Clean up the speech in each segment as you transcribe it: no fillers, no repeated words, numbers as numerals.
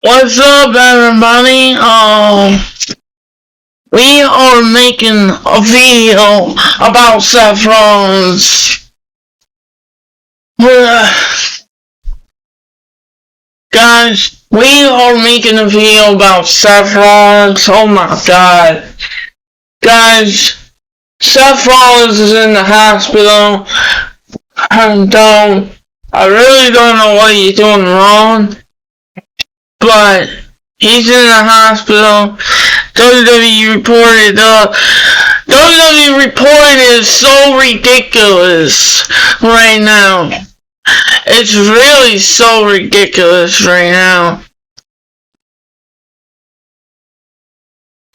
What's up, everybody? We are making a video about Seth Rollins. Guys, we are making a video about Seth Rollins. Oh my god. Guys, Seth Rollins is in the hospital. I really don't know what he's doing wrong, but he's in the hospital. WWE reported is so ridiculous right now. It's really so ridiculous right now.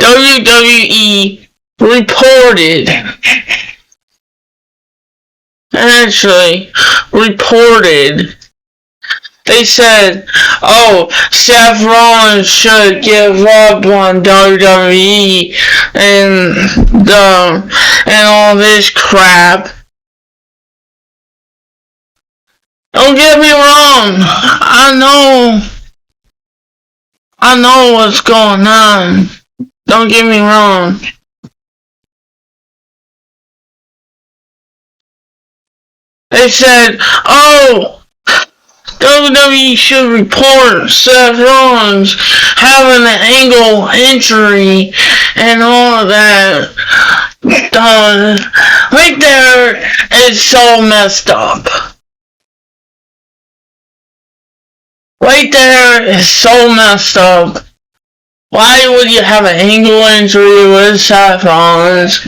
WWE reported, they said, oh, Seth Rollins should give up on WWE and all this crap. Don't get me wrong. I know what's going on. Don't get me wrong. They said, oh, WWE should report Seth Rollins having an ankle injury and all of that. Right there is so messed up. Right there is so messed up. Why would you have an ankle injury with Seth Rollins?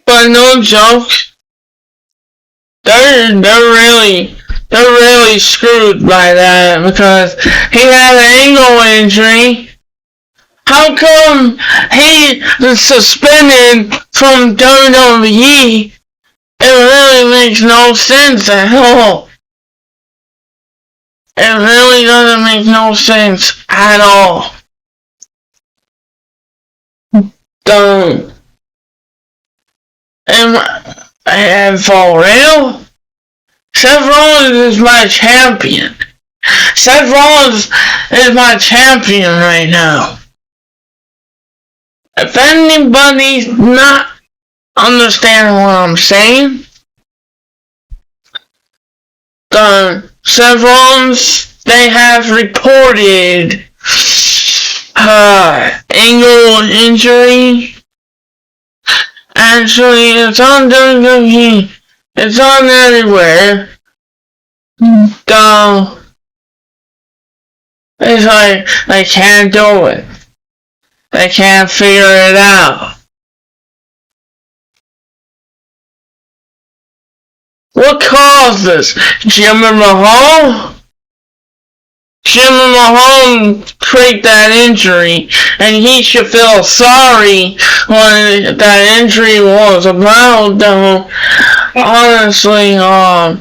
But no joke, they're really screwed by that because he had an ankle injury. How come he is suspended from WWE? It really makes no sense at all. It really doesn't make no sense at all. And for real, Seth Rollins is my champion. Seth Rollins is my champion right now. If anybody's not understanding what I'm saying, Seth Rollins, they have reported ankle injury. Actually, it's on WWE. It's on everywhere. It's like they can't do it. They can't figure it out. What caused this? Jimmy Mahal? Jimmy Mahal created that injury, and he should feel sorry when that injury was about, though. Honestly, I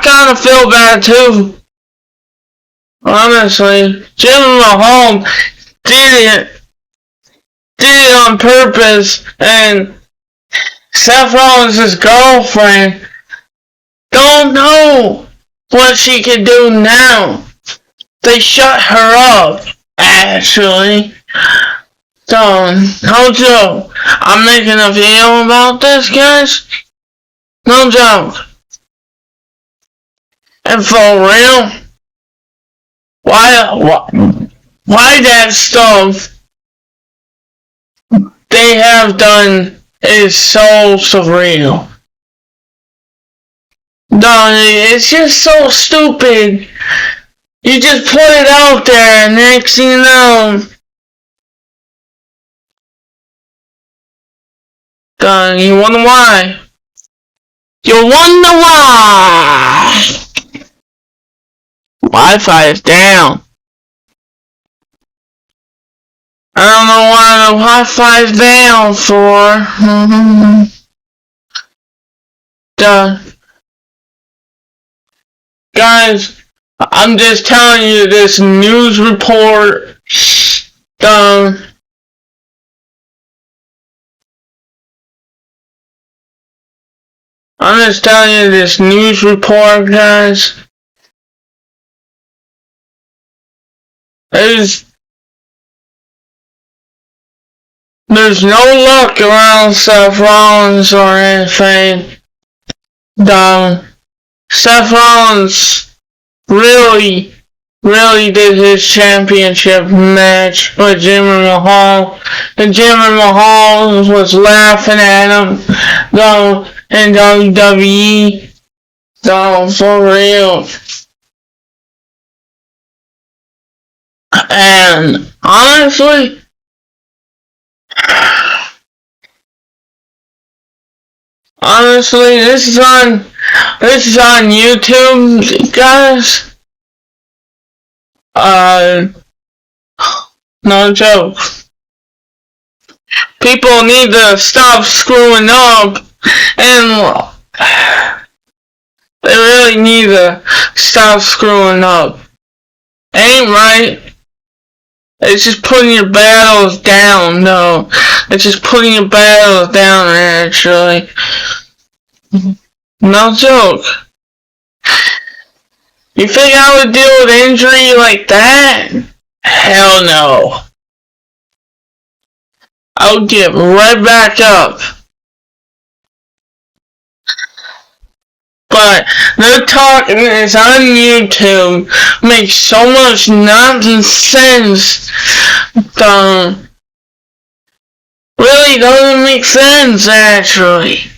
kinda feel bad too. Honestly, Jimmy Mahal did it on purpose, and Seth Rollins' girlfriend don't know what she can do now. They shut her up, actually. So, no joke. I'm making a video about this, guys. No joke. And for real, why that stuff they have done is so surreal. It's just so stupid. You just put it out there, and next thing you know, you wonder why. You wonder why. Wi-Fi is down. I don't know why the Wi-Fi is down for. Guys, I'm just telling you this news report. I'm just telling you this news report, guys. There's no luck around Seth Rollins or anything. Seth Rollins really did his championship match with Jinder Mahal, and Jinder Mahal was laughing at him, though, in WWE, though, for real. And honestly, this is on YouTube, guys. No joke. People need to stop screwing up, and they really need to stop screwing up. Ain't right. It's just putting your battles down, no. It's just putting your battles down, actually. No joke. You think I would deal with injury like that? Hell no. I would get right back up. But they're talking this on YouTube, makes so much nonsense. Really doesn't make sense, actually.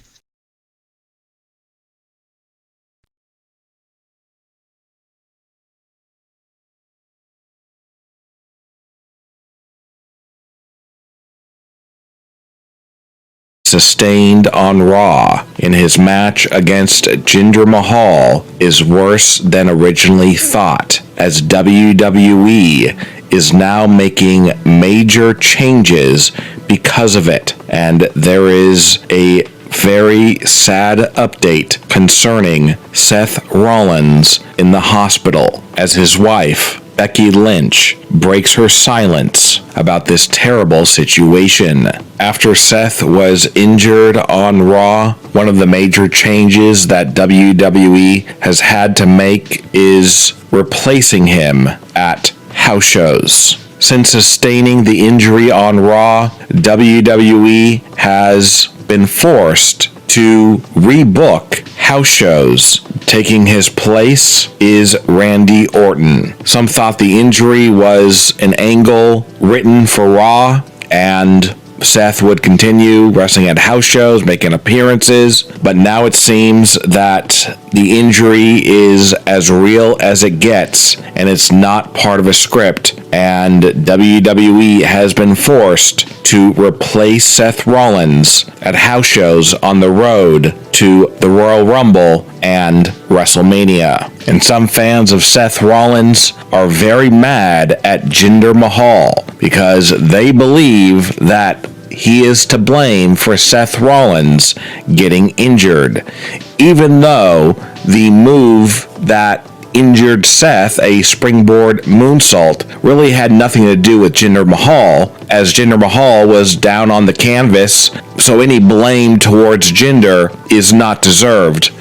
Sustained on Raw in his match against Jinder Mahal is worse than originally thought, as WWE is now making major changes because of it, and there is a very sad update concerning Seth Rollins in the hospital, as his wife, Becky Lynch, breaks her silence about this terrible situation. After Seth was injured on Raw, one of the major changes that WWE has had to make is replacing him at house shows. Since sustaining the injury on Raw, WWE has been forced to rebook house shows. Taking his place is Randy Orton. Some thought the injury was an angle written for Raw, and Seth would continue wrestling at house shows, making appearances, but now it seems that the injury is as real as it gets, and it's not part of a script, and WWE has been forced to replace Seth Rollins at house shows on the road to the Royal Rumble and WrestleMania. And some fans of Seth Rollins are very mad at Jinder Mahal because they believe that he is to blame for Seth Rollins getting injured, even though the move that injured Seth, a springboard moonsault, really had nothing to do with Jinder Mahal, as Jinder Mahal was down on the canvas, so any blame towards Jinder is not deserved.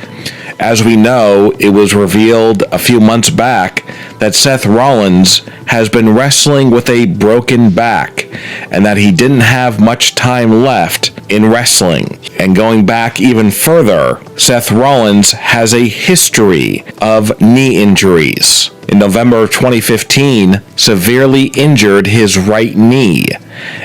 As we know, it was revealed a few months back that Seth Rollins has been wrestling with a broken back, and that he didn't have much time left in wrestling. And going back even further, Seth Rollins has a history of knee injuries. In November of 2015, severely injured his right knee,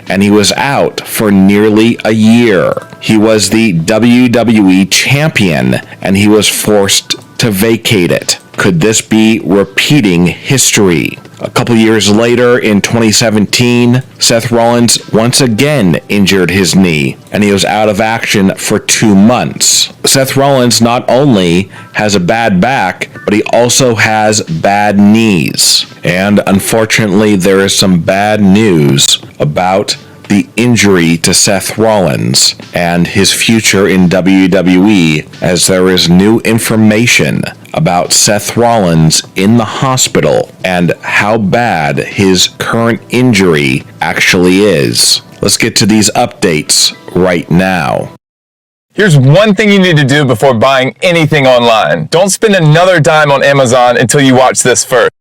and he was out for nearly a year. He was the WWE champion, and he was forced to vacate it. Could this be repeating history? A couple years later, in 2017, Seth Rollins once again injured his knee, and he was out of action for 2 months. Seth Rollins not only has a bad back, but he also has bad knees. And unfortunately, there is some bad news about the injury to Seth Rollins and his future in WWE, as there is new information about Seth Rollins in the hospital and how bad his current injury actually is. Let's get to these updates right now. Here's one thing you need to do before buying anything online. Don't spend another dime on Amazon until you watch this first.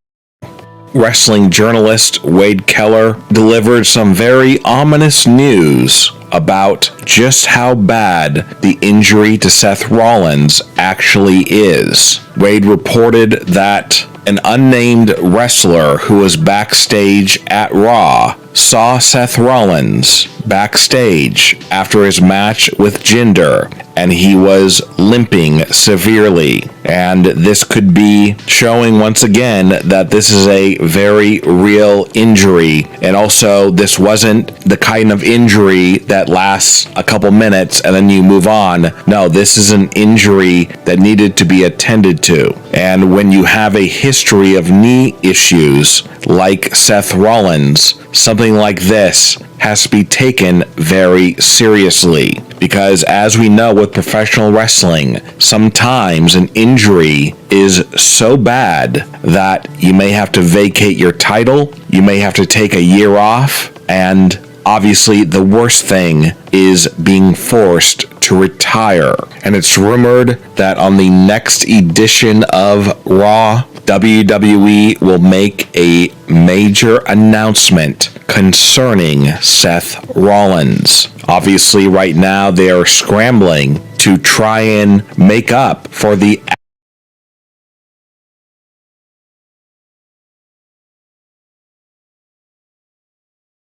Wrestling journalist Wade Keller delivered some very ominous news about just how bad the injury to Seth Rollins actually is. Wade reported that an unnamed wrestler who was backstage at Raw saw Seth Rollins backstage after his match with Jinder, and he was limping severely. And this could be showing once again that this is a very real injury. And also, this wasn't the kind of injury that lasts a couple minutes and then you move on. No, this is an injury that needed to be attended to. And when you have a history of knee issues like Seth Rollins, something like this has to be taken very seriously, because as we know with professional wrestling, sometimes an injury is so bad that you may have to vacate your title, you may have to take a year off, and obviously the worst thing is being forced to retire. And it's rumored that on the next edition of Raw, WWE will make a major announcement concerning Seth Rollins. Obviously, right now they are scrambling to try and make up for the